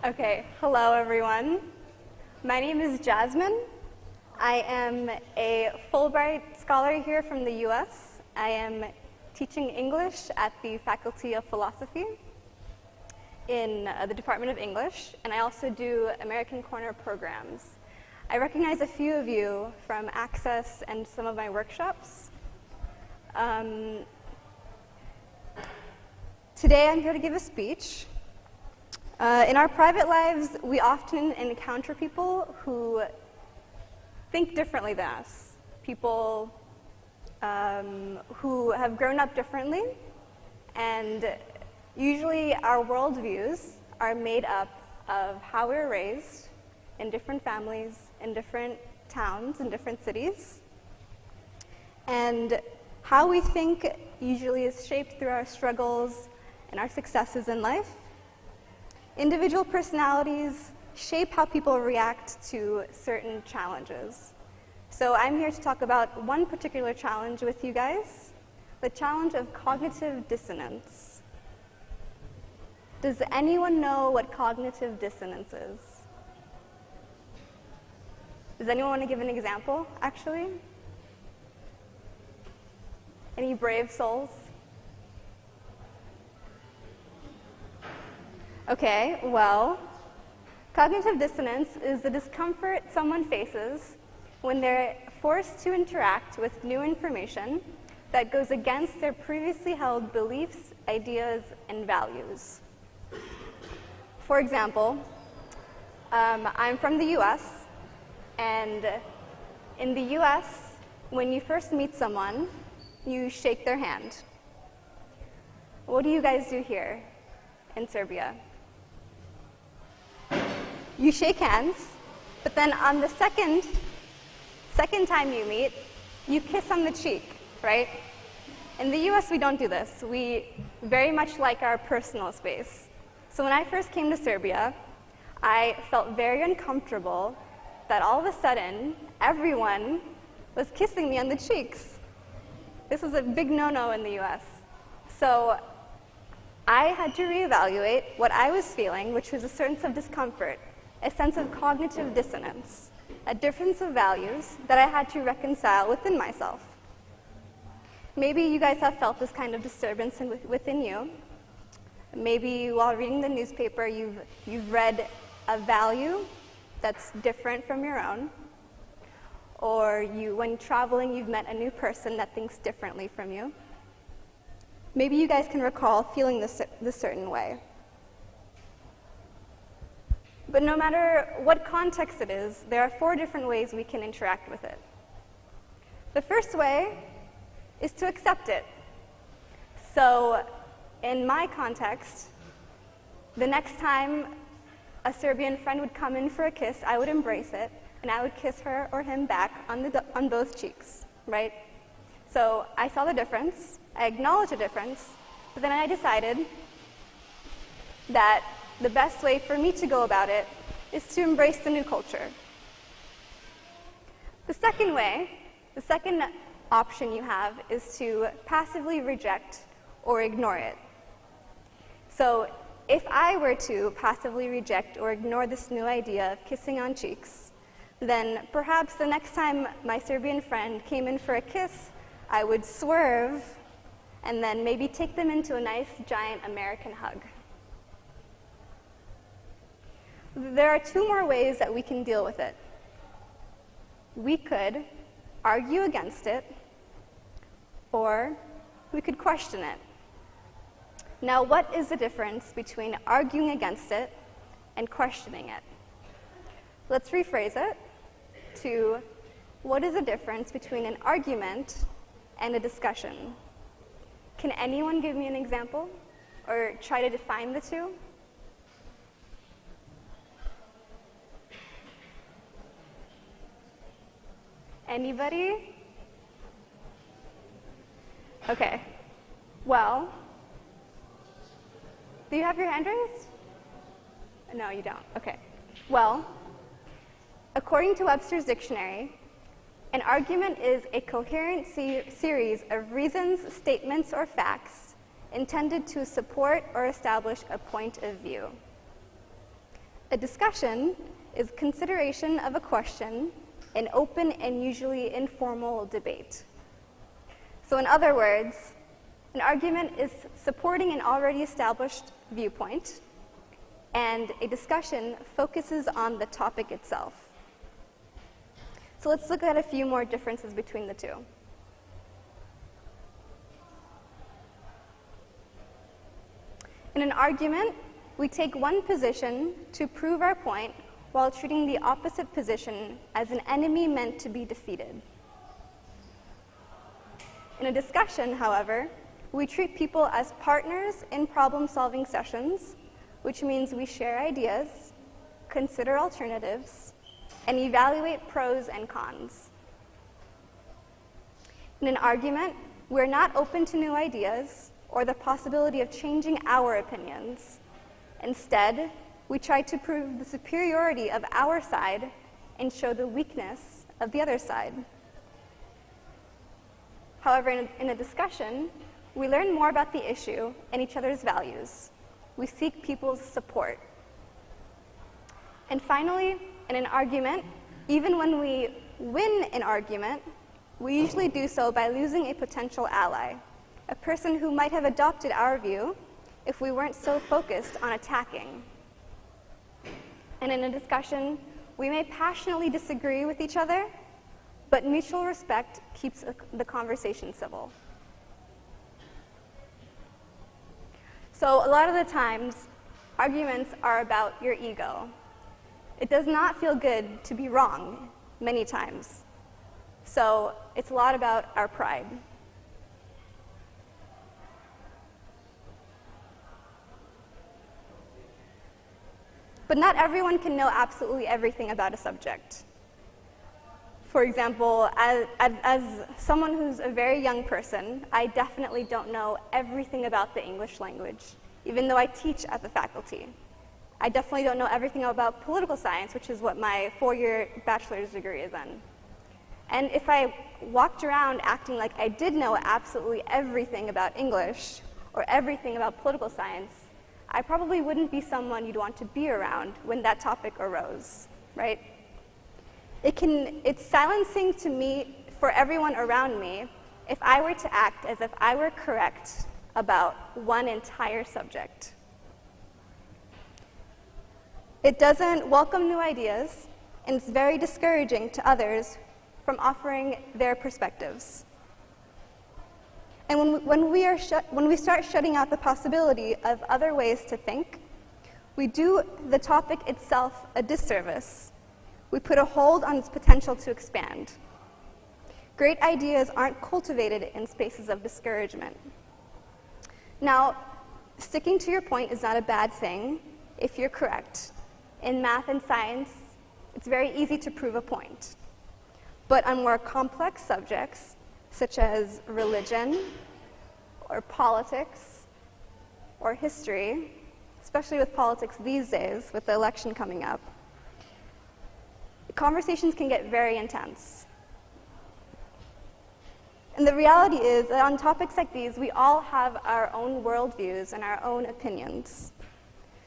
Okay, hello everyone. My name is Jasmine. I am a Fulbright scholar here from the US. I am teaching English at the Faculty of Philosophy in the Department of English, and I also do American Corner programs. I recognize a few of you from Access and some of my workshops. Today I'm here to give a speech. In our private lives, we often encounter people who think differently than us, people who have grown up differently, and usually our worldviews are made up of how we were raised in different families, in different towns, in different cities, and how we think usually is shaped through our struggles and our successes in life. Individual personalities shape how people react to certain challenges. So I'm here to talk about one particular challenge with you guys, the challenge of cognitive dissonance. Does anyone know what cognitive dissonance is? Does anyone want to give an example, actually? Any brave souls? Okay, well, cognitive dissonance is the discomfort someone faces when they're forced to interact with new information that goes against their previously held beliefs, ideas, and values. For example, I'm from the US, and in the US, when you first meet someone, you shake their hand. What do you guys do here in Serbia? You shake hands, but then on the second time you meet, you kiss on the cheek, right? In the US, we don't do this. We very much like our personal space. So when I first came to Serbia, I felt very uncomfortable that all of a sudden, everyone was kissing me on the cheeks. This was a big no-no in the US. So I had to reevaluate what I was feeling, which was a sense of discomfort, a sense of cognitive dissonance, a difference of values that I had to reconcile within myself. Maybe you guys have felt this kind of disturbance within you. Maybe while reading the newspaper, you've read a value that's different from your own, or when traveling, you've met a new person that thinks differently from you. Maybe you guys can recall feeling this certain way. But no matter what context it is, there are 4 different ways we can interact with it. The first way is to accept it. So in my context, the next time a Serbian friend would come in for a kiss, I would embrace it, and I would kiss her or him back on both cheeks, right? So I saw the difference, I acknowledged the difference, but then I decided that the best way for me to go about it is to embrace the new culture. The second way, the second option you have is to passively reject or ignore it. So if I were to passively reject or ignore this new idea of kissing on cheeks, then perhaps the next time my Serbian friend came in for a kiss, I would swerve and then maybe take them into a nice giant American hug. There are 2 more ways that we can deal with it. We could argue against it, or we could question it. Now, what is the difference between arguing against it and questioning it? Let's rephrase it to, what is the difference between an argument and a discussion? Can anyone give me an example or try to define the 2? Anybody? Okay. Well, do you have your hand raised? No, you don't. Okay. Well, according to Webster's dictionary, an argument is a coherent series of reasons, statements, or facts intended to support or establish a point of view. A discussion is consideration of a question, an open and usually informal debate. So in other words, an argument is supporting an already established viewpoint, and a discussion focuses on the topic itself. So let's look at a few more differences between the two. In an argument, we take one position to prove our point while treating the opposite position as an enemy meant to be defeated. In a discussion, however, we treat people as partners in problem-solving sessions, which means we share ideas, consider alternatives, and evaluate pros and cons. In an argument, we're not open to new ideas or the possibility of changing our opinions. Instead, we try to prove the superiority of our side and show the weakness of the other side. However, in a discussion, we learn more about the issue and each other's values. We seek people's support. And finally, in an argument, even when we win an argument, we usually do so by losing a potential ally, a person who might have adopted our view if we weren't so focused on attacking. And in a discussion, we may passionately disagree with each other, but mutual respect keeps the conversation civil. So a lot of the times, arguments are about your ego. It does not feel good to be wrong many times. So it's a lot about our pride. But not everyone can know absolutely everything about a subject. For example, as someone who's a very young person, I definitely don't know everything about the English language, even though I teach at the faculty. I definitely don't know everything about political science, which is what my 4-year bachelor's degree is in. And if I walked around acting like I did know absolutely everything about English or everything about political science, I probably wouldn't be someone you'd want to be around when that topic arose, right? It's silencing to me for everyone around me if I were to act as if I were correct about one entire subject. It doesn't welcome new ideas, and it's very discouraging to others from offering their perspectives. And when we start shutting out the possibility of other ways to think, we do the topic itself a disservice. We put a hold on its potential to expand. Great ideas aren't cultivated in spaces of discouragement. Now, sticking to your point is not a bad thing if you're correct. In math and science, it's very easy to prove a point. But on more complex subjects, such as religion, or politics, or history, especially with politics these days, with the election coming up, conversations can get very intense. And the reality is that on topics like these, we all have our own worldviews and our own opinions.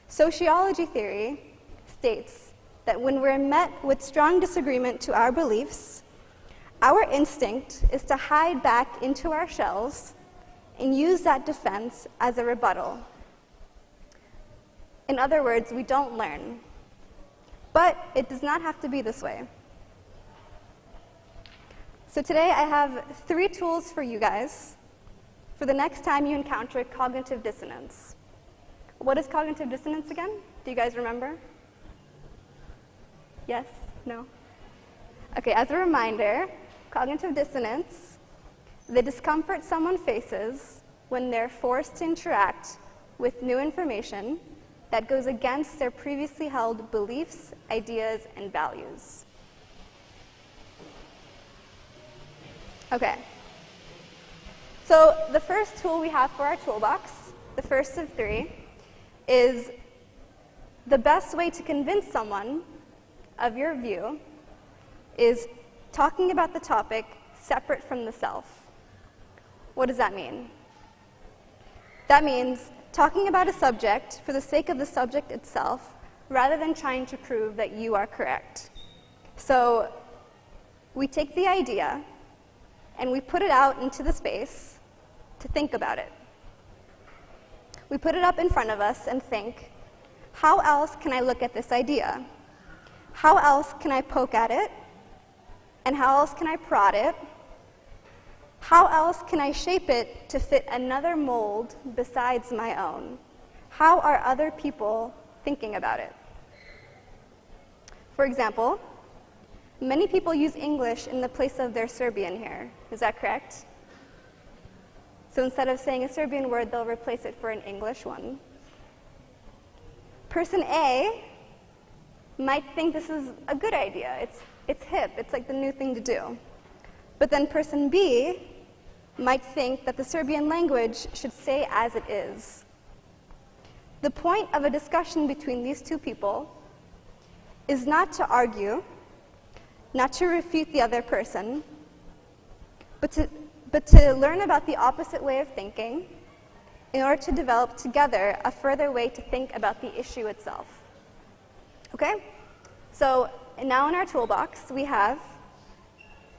Sociology theory states that when we're met with strong disagreement to our beliefs, our instinct is to hide back into our shells and use that defense as a rebuttal. In other words, we don't learn. But it does not have to be this way. So today I have 3 tools for you guys for the next time you encounter cognitive dissonance. What is cognitive dissonance again? Do you guys remember? Yes? No? Okay, as a reminder, cognitive dissonance, the discomfort someone faces when they're forced to interact with new information that goes against their previously held beliefs, ideas, and values. Okay. So the first tool we have for our toolbox, the first of 3, is the best way to convince someone of your view is talking about the topic separate from the self. What does that mean? That means talking about a subject for the sake of the subject itself rather than trying to prove that you are correct. So we take the idea and we put it out into the space to think about it. We put it up in front of us and think, how else can I look at this idea? How else can I poke at it? And how else can I prod it? How else can I shape it to fit another mold besides my own? How are other people thinking about it? For example, many people use English in the place of their Serbian here. Is that correct? So instead of saying a Serbian word, they'll replace it for an English one. Person A might think this is a good idea. It's hip. It's like the new thing to do. But then person B might think that the Serbian language should stay as it is. The point of a discussion between these two people is not to argue, not to refute the other person, but to learn about the opposite way of thinking in order to develop together a further way to think about the issue itself. Okay? So now in our toolbox, we have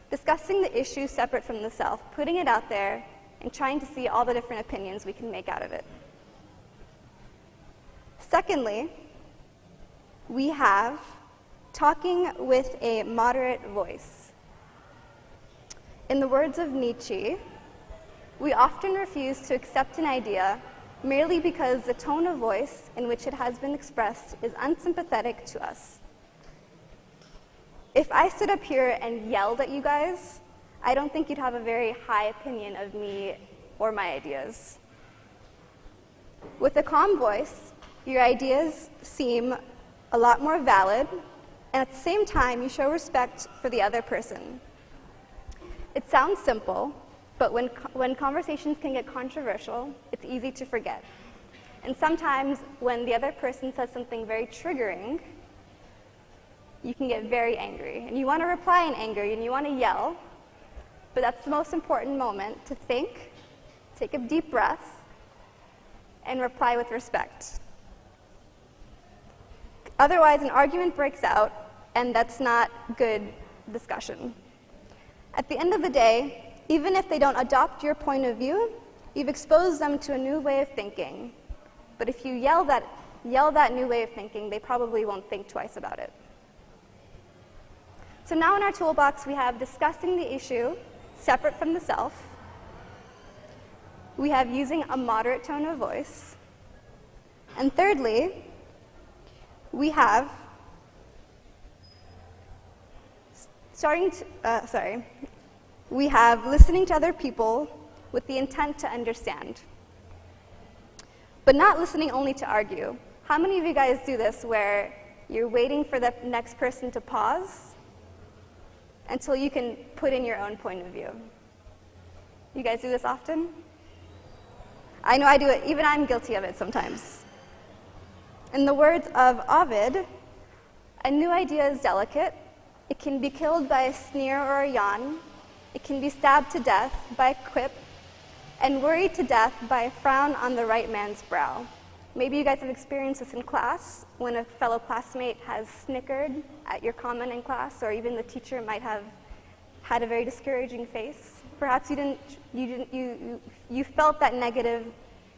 discussing the issue separate from the self, putting it out there, and trying to see all the different opinions we can make out of it. Secondly, we have talking with a moderate voice. In the words of Nietzsche, we often refuse to accept an idea merely because the tone of voice in which it has been expressed is unsympathetic to us. If I stood up here and yelled at you guys, I don't think you'd have a very high opinion of me or my ideas. With a calm voice, your ideas seem a lot more valid, and at the same time, you show respect for the other person. It sounds simple, but when conversations can get controversial, it's easy to forget. And sometimes when the other person says something very triggering, you can get very angry. And you want to reply in anger, and you want to yell, but that's the most important moment to think, take a deep breath, and reply with respect. Otherwise, an argument breaks out, and that's not good discussion. At the end of the day, even if they don't adopt your point of view, you've exposed them to a new way of thinking. But if you yell that new way of thinking, they probably won't think twice about it. So now in our toolbox, we have discussing the issue separate from the self. We have using a moderate tone of voice. And thirdly, we have we have listening to other people with the intent to understand, but not listening only to argue. How many of you guys do this where you're waiting for the next person to pause until you can put in your own point of view? You guys do this often? I know I do it. Even I'm guilty of it sometimes. In the words of Ovid, a new idea is delicate. It can be killed by a sneer or a yawn. It can be stabbed to death by a quip, and worried to death by a frown on the right man's brow. Maybe you guys have experienced this in class, when a fellow classmate has snickered at your comment in class, or even the teacher might have had a very discouraging face. Perhaps you felt that negative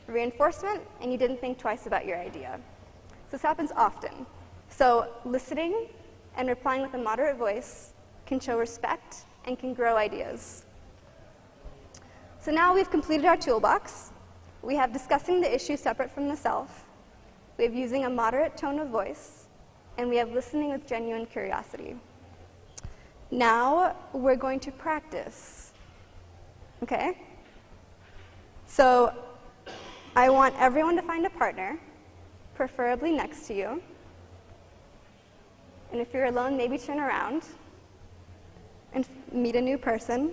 reinforcement, and you didn't think twice about your idea. So this happens often. So listening and replying with a moderate voice can show respect and can grow ideas. So now we've completed our toolbox. We have discussing the issue separate from the self. We have using a moderate tone of voice. And we have listening with genuine curiosity. Now we're going to practice. Okay? So I want everyone to find a partner, preferably next to you. And if you're alone, maybe turn around and meet a new person.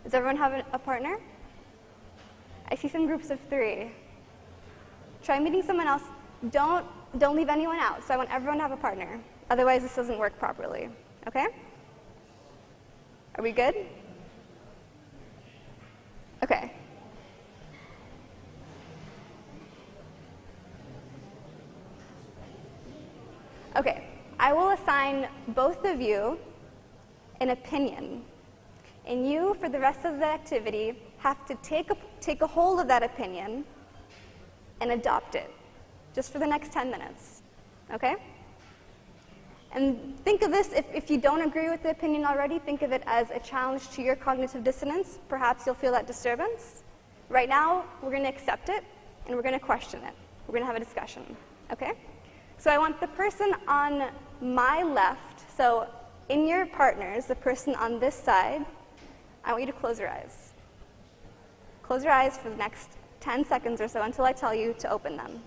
Does everyone have a partner? I see some groups of 3. Try meeting someone else. Don't leave anyone out. So I want everyone to have a partner. Otherwise, this doesn't work properly. Okay? Are we good? Okay. Okay, I will assign both of you an opinion. And you, for the rest of the activity, have to take a hold of that opinion and adopt it, just for the next 10 minutes, okay? And think of this, if you don't agree with the opinion already, think of it as a challenge to your cognitive dissonance. Perhaps you'll feel that disturbance. Right now, we're going to accept it, and we're going to question it. We're going to have a discussion, okay? So I want the person on my left, so in your partners, the person on this side, I want you to close your eyes. Close your eyes for the next 10 seconds or so until I tell you to open them.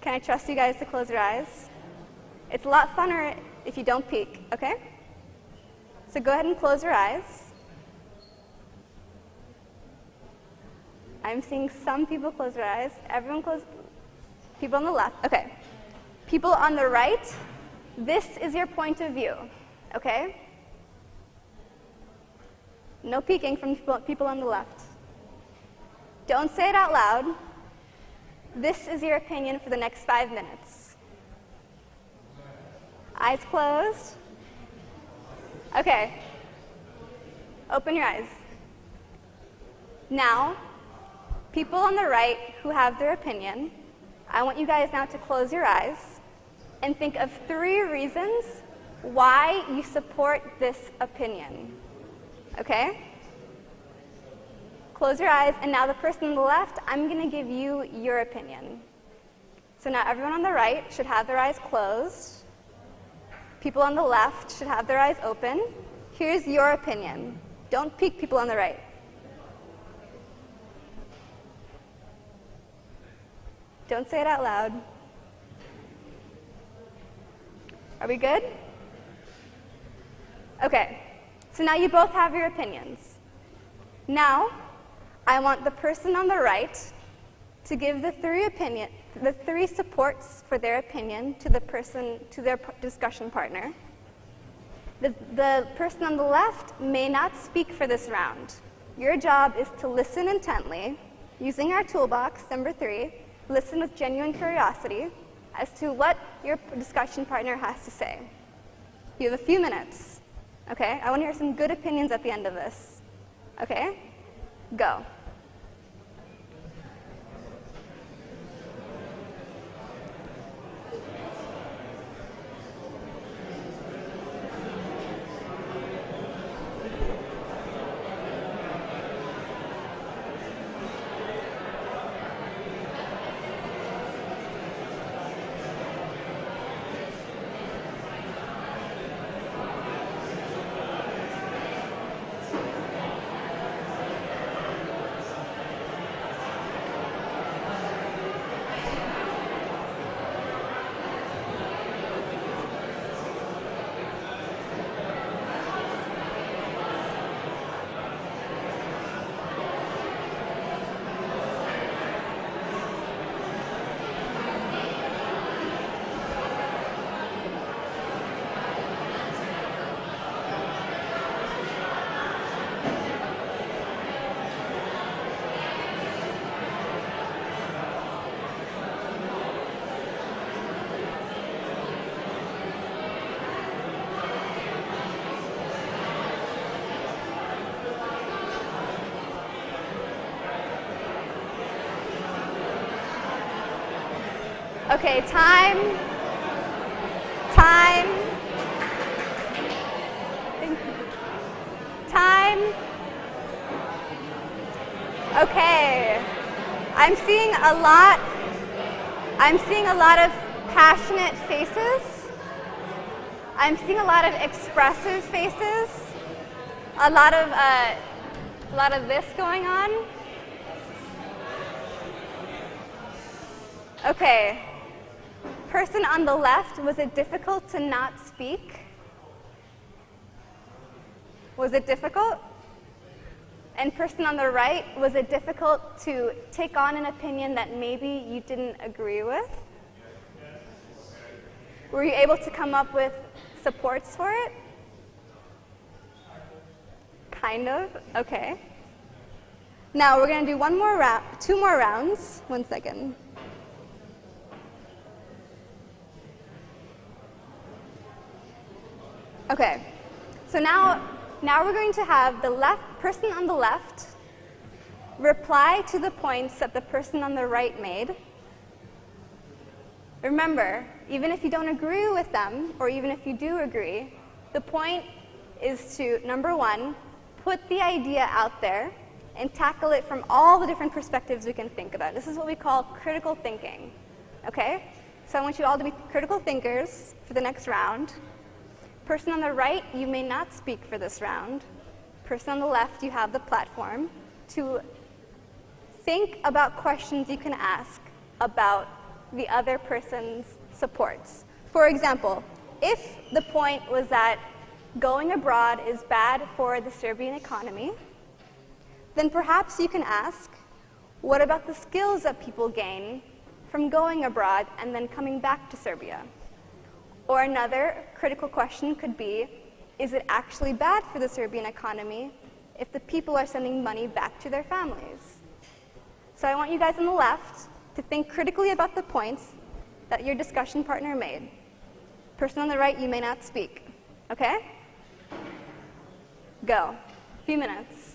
Can I trust you guys to close your eyes? It's a lot funner if you don't peek, okay? So go ahead and close your eyes. I'm seeing some people close their eyes. Everyone close. People on the left, okay. People on the right, this is your point of view, okay? No peeking from people on the left. Don't say it out loud. This is your opinion for the next 5 minutes. Eyes closed. Okay. Open your eyes. Now, people on the right who have their opinion, I want you guys now to close your eyes and think of 3 reasons why you support this opinion. Okay? Close your eyes, and now the person on the left, I'm going to give you your opinion. So now everyone on the right should have their eyes closed. People on the left should have their eyes open. Here's your opinion. Don't peek, people on the right. Don't say it out loud. Are we good? Okay, so now you both have your opinions. Now, I want the person on the right to give the 3 supports for their opinion to their discussion partner. The person on the left may not speak for this round. Your job is to listen intently, using our toolbox, number 3, listen with genuine curiosity as to what your discussion partner has to say. You have a few minutes, okay? I want to hear some good opinions at the end of this, okay? Go. Okay, time. Okay, I'm seeing a lot of passionate faces. I'm seeing a lot of expressive faces. A lot of this going on. Okay. Person on the left, was it difficult to not speak? Was it difficult? And person on the right, was it difficult to take on an opinion that maybe you didn't agree with? Were you able to come up with supports for it? Kind of, okay. Now we're going to do 2 more rounds. 1 second. Okay, so now we're going to have the person on the left reply to the points that the person on the right made. Remember, even if you don't agree with them, or even if you do agree, the point is to, number one, put the idea out there and tackle it from all the different perspectives we can think about. This is what we call critical thinking, okay? So I want you all to be critical thinkers for the next round. Person on the right, you may not speak for this round. Person on the left, you have the platform to think about questions you can ask about the other person's supports. For example, if the point was that going abroad is bad for the Serbian economy, then perhaps you can ask, what about the skills that people gain from going abroad and then coming back to Serbia? Or another critical question could be, is it actually bad for the Serbian economy if the people are sending money back to their families? So I want you guys on the left to think critically about the points that your discussion partner made. Person on the right, you may not speak. Okay? Go. A few minutes.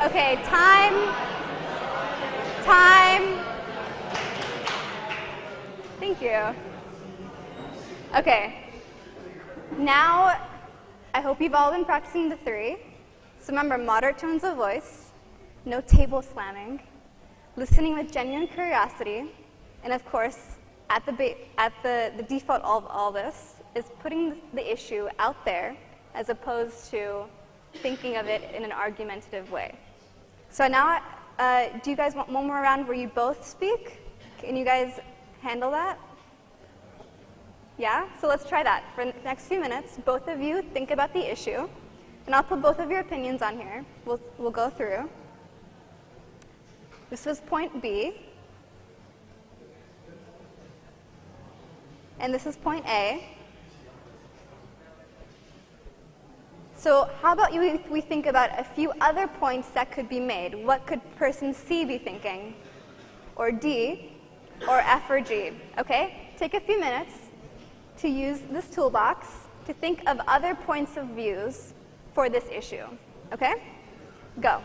Okay, time. Thank you. Okay, now I hope you've all been practicing the three. So remember, moderate tones of voice, no table slamming, listening with genuine curiosity, and of course, at the default of all this is putting the issue out there as opposed to thinking of it in an argumentative way. So now, do you guys want one more round where you both speak? Can you guys handle that? Yeah? So let's try that. For the next few minutes, both of you think about the issue, and I'll put both of your opinions on here. We'll go through. This was point B, and this is point A. So how about we think about a few other points that could be made? What could person C be thinking? Or D? Or F or G? Okay? Take a few minutes to use this toolbox to think of other points of views for this issue. Okay? Go.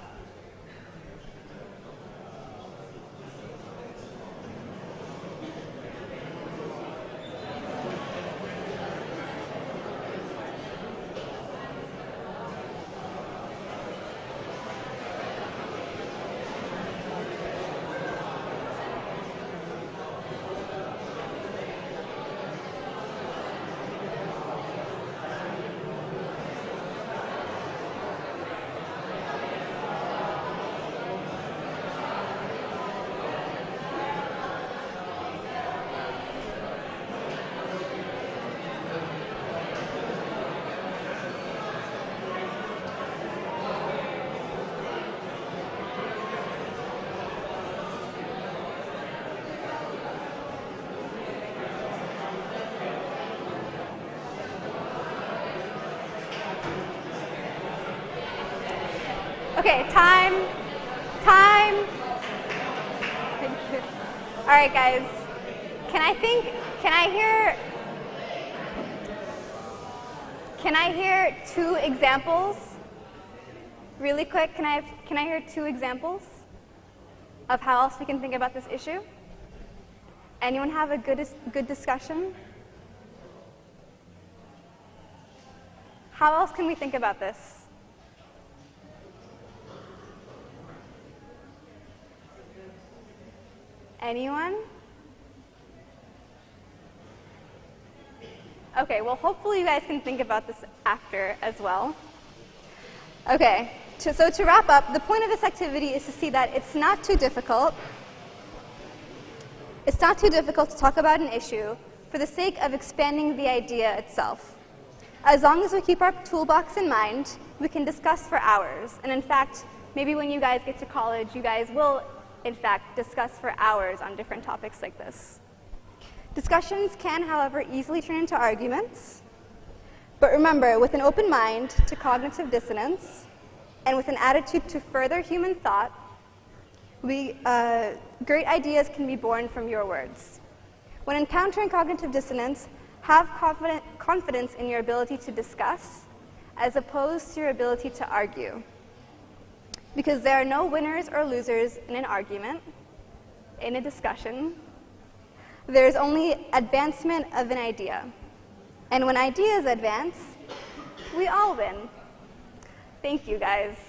Okay, time. All right, guys. Can I hear 2 examples? Really quick, can I hear 2 examples of how else we can think about this issue? Anyone have a good discussion? How else can we think about this? Anyone? Okay, well, hopefully you guys can think about this after as well. Okay, so to wrap up, the point of this activity is to see that it's not too difficult. It's not too difficult to talk about an issue for the sake of expanding the idea itself. As long as we keep our toolbox in mind, we can discuss for hours. And in fact, maybe when you guys get to college, you guys will, in fact, discuss for hours on different topics like this. Discussions can, however, easily turn into arguments. But remember, with an open mind to cognitive dissonance and with an attitude to further human thought, great ideas can be born from your words. When encountering cognitive dissonance, have confidence in your ability to discuss as opposed to your ability to argue. Because there are no winners or losers in an argument, in a discussion. There is only advancement of an idea. And when ideas advance, we all win. Thank you, guys.